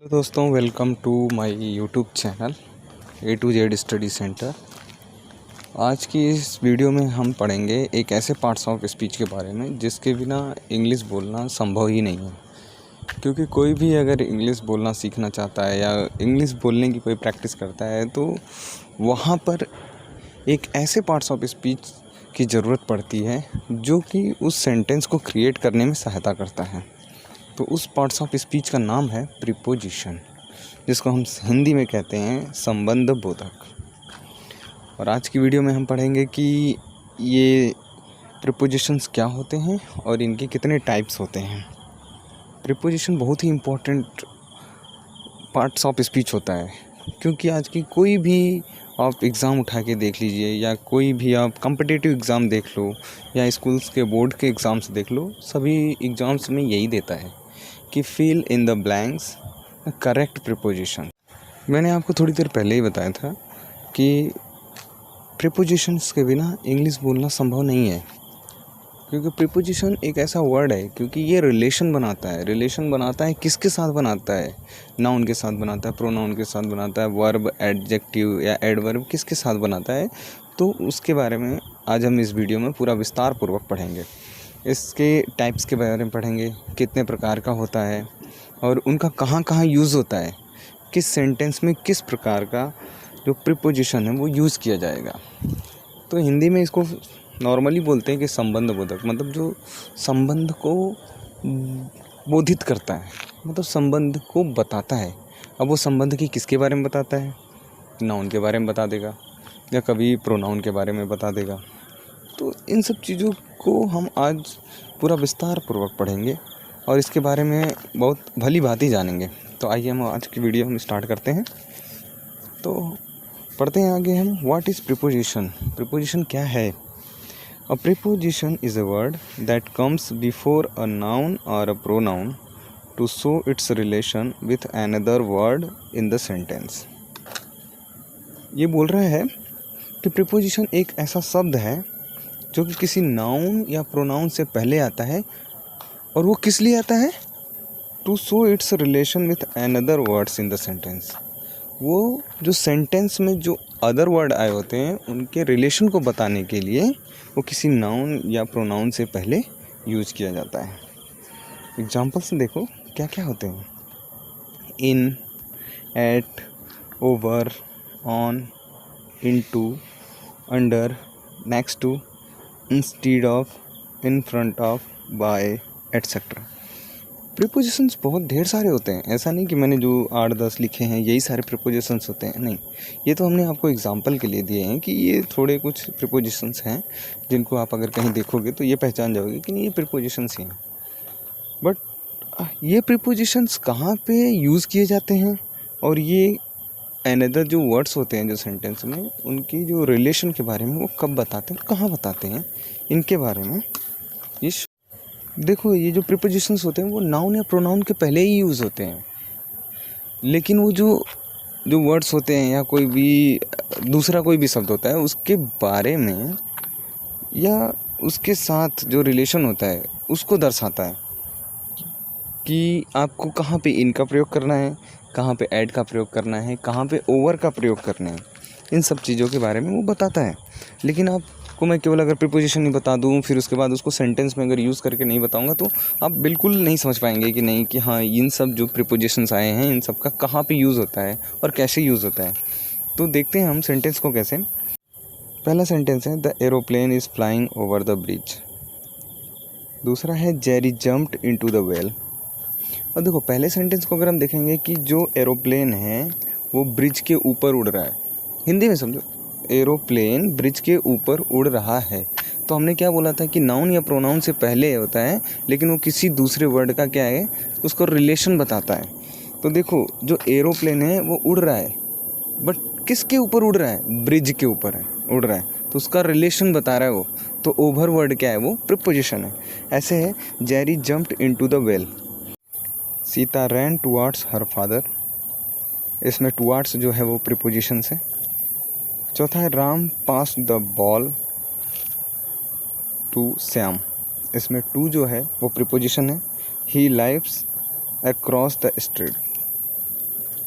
Hello दोस्तों, welcome to my YouTube channel A to Z study centre. आज की इस वीडियो में हम पढ़ेंगे एक ऐसे पार्ट्स ऑफ स्पीच के बारे में जिसके बिना इंग्लिश बोलना संभव ही नहीं है। क्योंकि कोई भी अगर इंग्लिश बोलना सीखना चाहता है या इंग्लिश बोलने की कोई प्रैक्टिस करता है तो वहाँ पर एक ऐसे पार्ट्स ऑफ स्पीच की ज़रूरत पड़ती है जो कि उस सेंटेंस को क्रिएट करने में सहायता करता है। तो उस पार्ट्स ऑफ स्पीच का नाम है प्रीपोजिशन, जिसको हम हिंदी में कहते हैं संबंध बोधक। और आज की वीडियो में हम पढ़ेंगे कि ये प्रीपोजिशंस क्या होते हैं और इनके कितने टाइप्स होते हैं। प्रीपोजिशन बहुत ही इम्पोर्टेंट पार्ट्स ऑफ स्पीच होता है, क्योंकि आज की कोई भी आप एग्ज़ाम उठा के देख लीजिए या कोई भी आप कॉम्पिटिटिव एग्ज़ाम देख लो या स्कूल्स के बोर्ड के एग्ज़ाम्स देख लो, सभी एग्ज़ाम्स में यही देता है कि fill in the blanks correct preposition. मैंने आपको थोड़ी देर पहले ही बताया था कि प्रीपोजिशंस के बिना इंग्लिश बोलना संभव नहीं है, क्योंकि प्रीपोजिशन एक ऐसा वर्ड है, क्योंकि ये रिलेशन बनाता है किसके साथ बनाता है, नाउन के साथ बनाता है, प्रोनाउन के साथ बनाता है, वर्ब, एडजेक्टिव या एडवर्ब किसके साथ बनाता है। तो उसके बारे में आज हम इस वीडियो में पूरा विस्तार पूर्वक पढ़ेंगे। इसके टाइप्स के बारे में पढ़ेंगे, कितने प्रकार का होता है और उनका कहाँ कहाँ यूज़ होता है, किस सेंटेंस में किस प्रकार का जो प्रीपोजिशन है वो यूज़ किया जाएगा। तो हिंदी में इसको नॉर्मली बोलते हैं कि संबंध बोधक, मतलब जो संबंध को बोधित करता है, मतलब संबंध को बताता है। अब वो संबंध की किसके बारे में बताता है, नाउन के बारे में बता देगा या कभी प्रोनाउन के बारे में बता देगा। तो इन सब चीज़ों को हम आज पूरा विस्तार पूर्वक पढ़ेंगे और इसके बारे में बहुत भली भांति जानेंगे। तो आइए हम आज की वीडियो हम स्टार्ट करते हैं। तो पढ़ते हैं आगे हम, व्हाट इज़ प्रीपोजिशन। प्रीपोजिशन क्या है? A preposition is a word that comes before a noun और a pronoun to show its relation with another word in the sentence. ये बोल रहा है कि प्रीपोजिशन एक ऐसा शब्द है जो कि किसी नाउन या प्रोनाउन से पहले आता है, और वो किस लिए आता है? To show its relation with another words in the sentence. वो जो सेंटेंस में जो अदर वर्ड आए होते हैं उनके रिलेशन को बताने के लिए वो किसी नाउन या प्रोनाउन से पहले यूज किया जाता है। एग्जाम्पल्स देखो क्या क्या होते हैं। In, at, over, on, into, under, next to, instead of, in front of, by, etcetera. Prepositions बहुत ढेर सारे होते हैं, ऐसा नहीं कि मैंने जो 8-10 लिखे हैं यही सारे प्रीपोजिशंस होते हैं, नहीं। ये तो हमने आपको एग्जांपल के लिए दिए हैं कि ये थोड़े कुछ प्रीपोजिशंस हैं जिनको आप अगर कहीं देखोगे तो ये पहचान जाओगे कि नहीं, ये प्रीपोजिशंस ही हैं। बट ये प्रीपोजिशंस कहाँ पे यूज़ किए जाते हैं और ये अनदर जो वर्ड्स होते हैं जो सेंटेंस में, उनकी जो रिलेशन के बारे में वो कब बताते हैं और कहाँ बताते हैं, इनके बारे में ये देखो। ये जो प्रीपोजिशंस होते हैं वो नाउन या प्रोनाउन के पहले ही यूज़ होते हैं, लेकिन वो जो जो वर्ड्स होते हैं या कोई भी दूसरा कोई भी शब्द होता है उसके बारे में या उसके साथ जो रिलेशन होता है उसको दर्शाता है कि आपको कहाँ पे इन का प्रयोग करना है, कहाँ पे ऐड का प्रयोग करना है, कहाँ पे ओवर का प्रयोग करना है। इन सब चीज़ों के बारे में वो बताता है। लेकिन आपको मैं केवल अगर प्रीपोजिशन नहीं बता दूँ फिर उसके बाद उसको सेंटेंस में अगर यूज़ करके नहीं बताऊँगा तो आप बिल्कुल नहीं समझ पाएंगे कि नहीं, कि हाँ इन सब जो प्रीपोजिशंस आए हैं इन सब का कहाँ पे यूज़ होता है और कैसे यूज़ होता है। तो देखते हैं हम सेंटेंस को कैसे। पहला सेंटेंस है the aeroplane is flying over the bridge. दूसरा है Jerry jumped into the well. और देखो पहले सेंटेंस को अगर हम देखेंगे कि जो एरोप्लेन है वो ब्रिज के ऊपर उड़ रहा है। हिंदी में समझो, एरोप्लेन ब्रिज के ऊपर उड़ रहा है। तो हमने क्या बोला था कि नाउन या प्रोनाउन से पहले होता है, लेकिन वो किसी दूसरे वर्ड का क्या है, उसको रिलेशन बताता है। तो देखो जो एरोप्लेन है वो उड़ रहा है, बट किसके ऊपर उड़ रहा है? ब्रिज के ऊपर है, उड़ रहा है, तो उसका रिलेशन बता रहा है वो। तो ओवर वर्ड क्या है? वो प्रीपोजिशन है। ऐसे है Jerry jumped into the well. Sita ran towards her father. इसमें टुवार्ड्स जो है वो प्रीपोजिशन है। चौथा है Ram pass the ball to Shyam. इसमें टू जो है वो प्रीपोजिशन है। He lives across the street.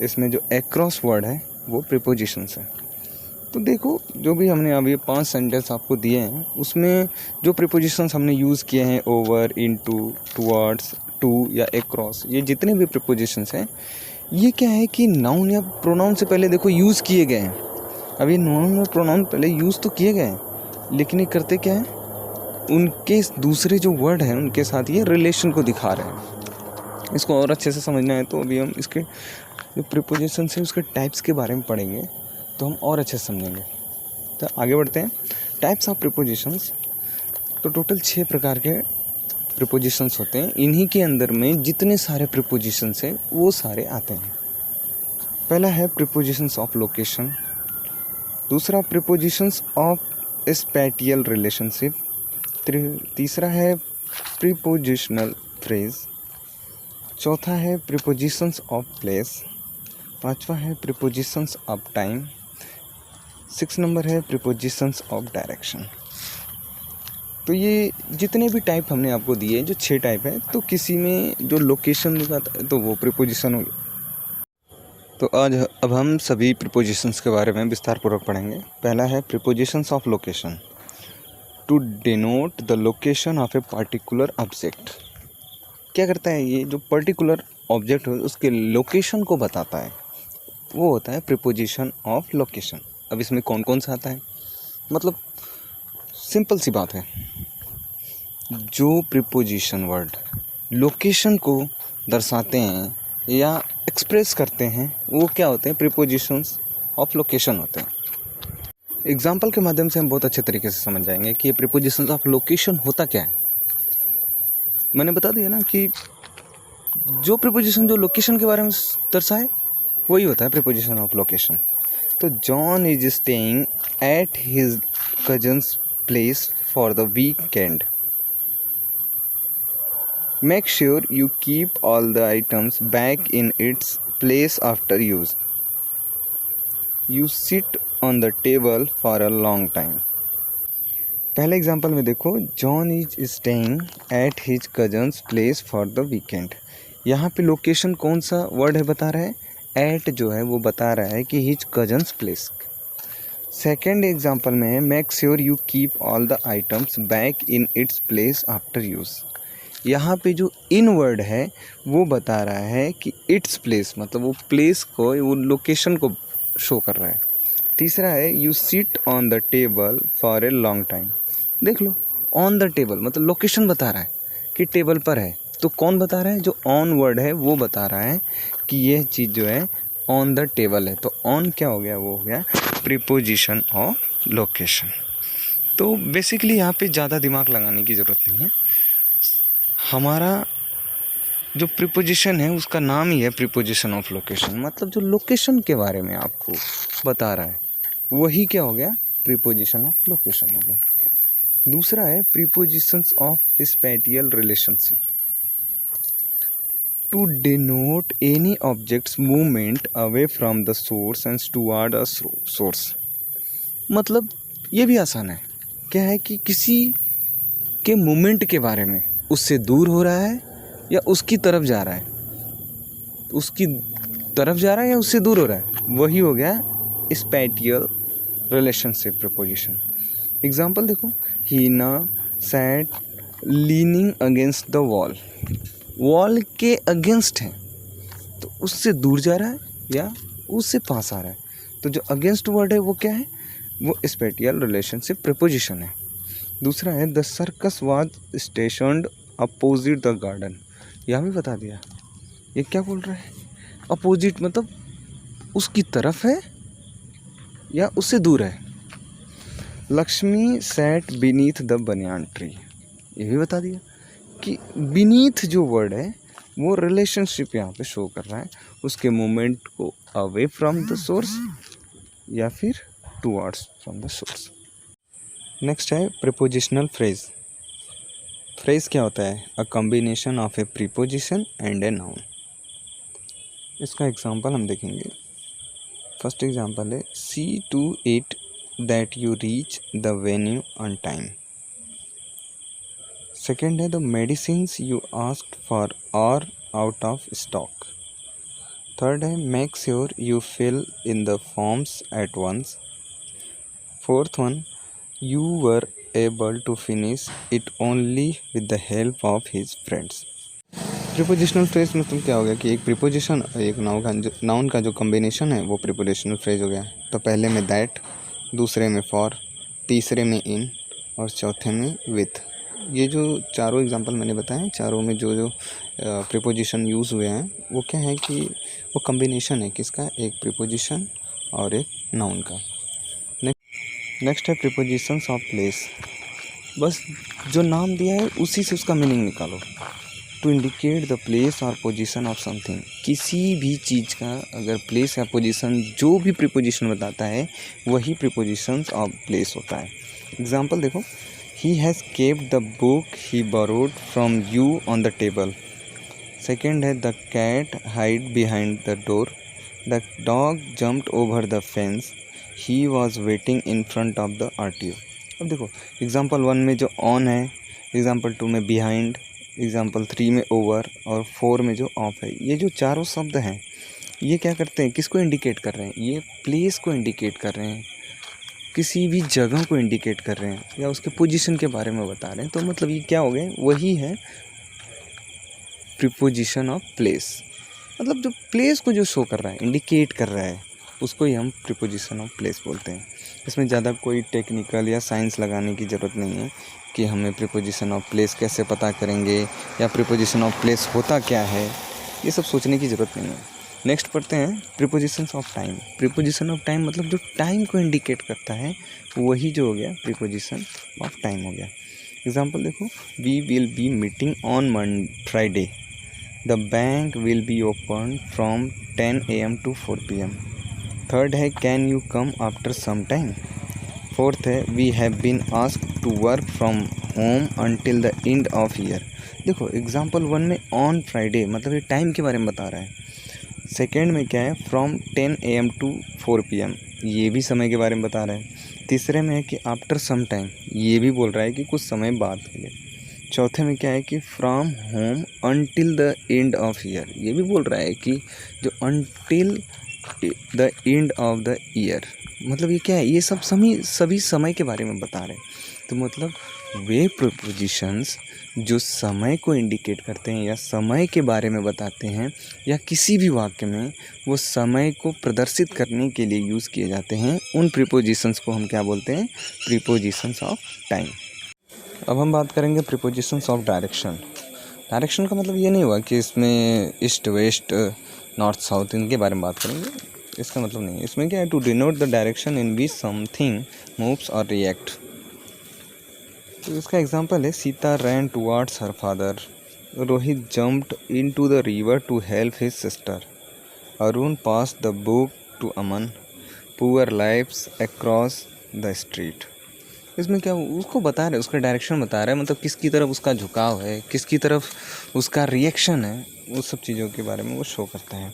इसमें जो अक्रॉस वर्ड है वो प्रीपोजिशंस है। तो देखो जो भी हमने अभी 5 सेंटेंस आपको दिए हैं उसमें जो प्रीपोजिशंस हमने यूज़ किए हैं, ओवर, इनटू, टुवर्ड्स, टू या अक्रॉस, ये जितने भी प्रीपोजिशंस हैं ये क्या है कि नाउन या प्रोनाउन से पहले देखो यूज़ किए गए हैं। अब ये नाउन और प्रोनाउन पहले यूज़ तो किए गए हैं, लेकिन ये करते क्या है, उनके दूसरे जो वर्ड हैं उनके साथ ये रिलेशन को दिखा रहे हैं। इसको और अच्छे से समझना है तो अभी हम इसके जो प्रीपोजिशंस हैं उसके टाइप्स के बारे में पढ़ेंगे तो हम और अच्छे से समझेंगे। तो आगे बढ़ते हैं। टाइप्स ऑफ प्रीपोजिशंस, तो टोटल 6 प्रकार के प्रीपोजिशंस होते हैं। इन्हीं के अंदर में जितने सारे प्रीपोजिशंस हैं वो सारे आते हैं। पहला है प्रीपोजिशंस ऑफ लोकेशन, दूसरा प्रीपोजिशंस ऑफ स्पैटियल रिलेशनशिप, तीसरा है प्रीपोजिशनल फ्रेज, चौथा है प्रीपोजिशंस ऑफ प्लेस, पांचवा है प्रीपोजिशंस ऑफ टाइम, 6 नंबर है प्रीपोजिशंस ऑफ डायरेक्शन। तो ये जितने भी टाइप हमने आपको दिए, जो 6 टाइप है, तो किसी में जो लोकेशन दिखाता है तो वो प्रीपोजिशन हो गया। तो अब हम सभी प्रीपोजिशंस के बारे में विस्तार पूर्वक पढ़ेंगे। पहला है prepositions of location, to denote the location of a particular object. क्या करता है, ये जो पर्टिकुलर ऑब्जेक्ट है उसके लोकेशन को बताता है, वो होता है प्रीपोजिशन ऑफ लोकेशन। अब इसमें कौन कौन सा आता है, मतलब सिंपल सी बात है, जो प्रीपोजिशन वर्ड लोकेशन को दर्शाते हैं या एक्सप्रेस करते हैं वो क्या होते हैं, प्रीपोजिशंस ऑफ लोकेशन होते हैं। एग्जाम्पल के माध्यम से हम बहुत अच्छे तरीके से समझ जाएंगे कि ये प्रीपोजिशंस ऑफ लोकेशन होता क्या है। मैंने बता दिया ना कि जो प्रीपोजिशन जो लोकेशन के बारे में दर्शाए वही होता है प्रीपोजिशन ऑफ लोकेशन। तो John is staying at his cousins place for the weekend. Make sure you keep all the items back in its place after use. You sit on the table for a long time. पहले example में देखो, John is staying at his cousins place for the weekend. यहाँ पे location कौन सा word है बता रहा है, एट जो है वो बता रहा है कि his cousins place. Second example में है make sure you keep all the items back in its place after use. यहाँ पे जो इन वर्ड है वो बता रहा है कि इट्स प्लेस, मतलब वो प्लेस को, वो लोकेशन को शो कर रहा है। तीसरा है you sit on the table for a long time. देख लो, ऑन द टेबल मतलब लोकेशन बता रहा है कि टेबल पर है। तो कौन बता रहा है, जो ऑन वर्ड है वो बता रहा है कि यह चीज़ जो है ऑन द टेबल है। तो ऑन क्या हो गया, वो हो गया प्रीपोजिशन ऑफ लोकेशन। तो बेसिकली यहाँ पे ज़्यादा दिमाग लगाने की ज़रूरत नहीं है। हमारा जो प्रीपोजिशन है उसका नाम ही है प्रीपोजिशन ऑफ लोकेशन, मतलब जो लोकेशन के बारे में आपको बता रहा है वही क्या हो गया, प्रीपोजिशन ऑफ लोकेशन हो गया। दूसरा है prepositions of spatial relationship, to denote any objects movement away from the source and toward a source. मतलब ये भी आसान है, क्या है कि किसी के मूवमेंट के बारे में, उससे दूर हो रहा है या उसकी तरफ जा रहा है, उसकी तरफ जा रहा है या उससे दूर हो रहा है, वही हो गया स्पैटियल रिलेशनशिप प्रीपोजिशन। एग्जाम्पल देखो, ही ना sat leaning against the wall. Wall के अगेंस्ट है तो उससे दूर जा रहा है या उससे पास आ रहा है। तो जो अगेंस्ट वर्ड है वो क्या है, वो स्पैटियल रिलेशनशिप प्रीपोजिशन है। दूसरा है the circus was स्टेशनड opposite the garden. यह भी बता दिया, ये क्या बोल रहा है, अपोजिट मतलब उसकी तरफ है या उससे दूर है। Lakshmi sat beneath the banyan tree, ये भी बता दिया कि बीनीथ जो वर्ड है वो रिलेशनशिप यहाँ पे शो कर रहा है, उसके मूवमेंट को अवे फ्रॉम द सोर्स या फिर towards from the source. Next है प्रीपोजिशनल फ्रेज। फ्रेज क्या होता है, a combination of a preposition and a noun. इसका एग्जांपल हम देखेंगे। फर्स्ट एग्जांपल है see to it that you reach the venue on time. Second है the medicines you asked for are out of stock. Third है make sure you fill in the forms at once. Fourth one you were able to finish it only with the help of his friends. Prepositional phrase मतलब क्या हो गया कि एक preposition और एक noun का जो कॉम्बिनेशन है वो प्रीपोजिशनल फ्रेज हो गया। तो पहले में दैट, दूसरे में फॉर, तीसरे में इन और चौथे में विथ। ये जो चारों एग्जांपल मैंने बताए, चारों में जो जो प्रीपोजिशन यूज़ हुए हैं वो क्या है कि वो कॉम्बिनेशन है किसका, एक प्रीपोजिशन और एक नाउन का। नेक्स्ट है प्रीपोजिशंस ऑफ प्लेस। बस जो नाम दिया है उसी से उसका मीनिंग निकालो। टू इंडिकेट द प्लेस और पोजीशन ऑफ समथिंग, किसी भी चीज़ का अगर प्लेस या पोजीशन जो भी प्रीपोजिशन बताता है वही प्रीपोजिशंस ऑफ प्लेस होता है। एग्जांपल देखो, he has kept the book he borrowed from you on the table. Second है the cat hide behind the door. The dog jumped over the fence. He was waiting in front of the RTO। अब देखो example 1 में जो on है, example 2 में behind, example 3 में over और 4 में जो ऑफ है, ये जो चारों शब्द हैं ये क्या करते हैं, किसको इंडिकेट कर रहे हैं, ये प्लेस को इंडिकेट कर रहे हैं, किसी भी जगह को इंडिकेट कर रहे हैं या उसके पोजीशन के बारे में बता रहे हैं। तो मतलब ये क्या हो गए, वही है प्रीपोजिशन ऑफ प्लेस। मतलब जो प्लेस को जो शो कर रहा है, इंडिकेट कर रहा है, उसको ही हम प्रीपोजिशन ऑफ प्लेस बोलते हैं। इसमें ज़्यादा कोई टेक्निकल या साइंस लगाने की ज़रूरत नहीं है कि हमें प्रीपोजिशन ऑफ प्लेस कैसे पता करेंगे या प्रीपोजिशन ऑफ प्लेस होता क्या है, ये सब सोचने की ज़रूरत नहीं है। नेक्स्ट पढ़ते हैं prepositions of time. Preposition of time मतलब जो टाइम को इंडिकेट करता है वही जो हो गया प्रीपोजिशन ऑफ टाइम हो गया। एग्जाम्पल देखो, we will be meeting on Friday. The bank will be open from 10 AM to 4 PM। Third है can you come after some time. Fourth है we have been asked to work from home until the end of year. देखो example 1 में on Friday मतलब ये time के बारे में बता रहा है। सेकेंड में क्या है, फ्रॉम 10 AM to 4 PM, ये भी समय के बारे में बता रहा है। तीसरे में है कि आफ्टर सम टाइम, ये भी बोल रहा है कि कुछ समय बाद के लिए। चौथे में क्या है कि from home until the end of year, ये भी बोल रहा है कि जो until the end of the year, मतलब ये क्या है, ये सब सभी समय के बारे में बता रहे हैं। तो मतलब वे प्रीपोजिशंस जो समय को इंडिकेट करते हैं या समय के बारे में बताते हैं या किसी भी वाक्य में वो समय को प्रदर्शित करने के लिए यूज़ किए जाते हैं, उन प्रीपोजिशंस को हम क्या बोलते हैं, प्रीपोजिशंस ऑफ टाइम। अब हम बात करेंगे प्रीपोजिशंस ऑफ डायरेक्शन। डायरेक्शन का मतलब ये नहीं हुआ कि इसमें ईस्ट वेस्ट नॉर्थ साउथ इनके बारे में बात करेंगे, इसका मतलब नहीं है। इसमें क्या है, to denote the direction in which something moves और रिएक्ट। तो इसका एग्जांपल है, Sita ran towards her father. Rohit jumped into the river to help his sister. Arun passed the book to Aman. Poor lifes across the street. इसमें क्या उसको बता रहे, उसका डायरेक्शन बता रहा है, मतलब किसकी तरफ उसका झुकाव है, किसकी तरफ उसका रिएक्शन है, उस सब चीज़ों के बारे में वो शो करता है।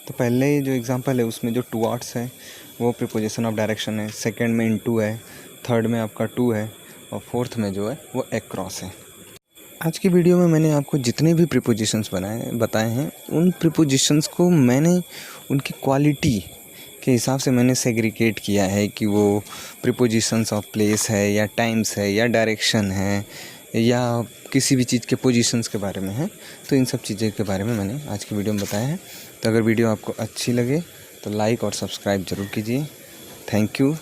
तो पहले जो एग्जांपल है उसमें जो टुवार्ड्स है वो प्रीपोजिशन ऑफ डायरेक्शन है, सेकंड में इनटू है, थर्ड में आपका टू है और फोर्थ में जो है वो अक्रॉस है। आज की वीडियो में मैंने आपको जितने भी प्रीपोजिशंस बताए हैं, उन प्रीपोजिशंस को मैंने उनकी क्वालिटी के हिसाब से मैंने सेग्रीगेट किया है कि वो प्रीपोजिशंस ऑफ प्लेस है या टाइम्स है या डायरेक्शन है या किसी भी चीज़ के पोजीशंस के बारे में है। तो इन सब चीज़ों के बारे में मैंने आज की वीडियो में बताया है। तो अगर वीडियो आपको अच्छी लगे तो लाइक और सब्सक्राइब ज़रूर कीजिए। Thank you.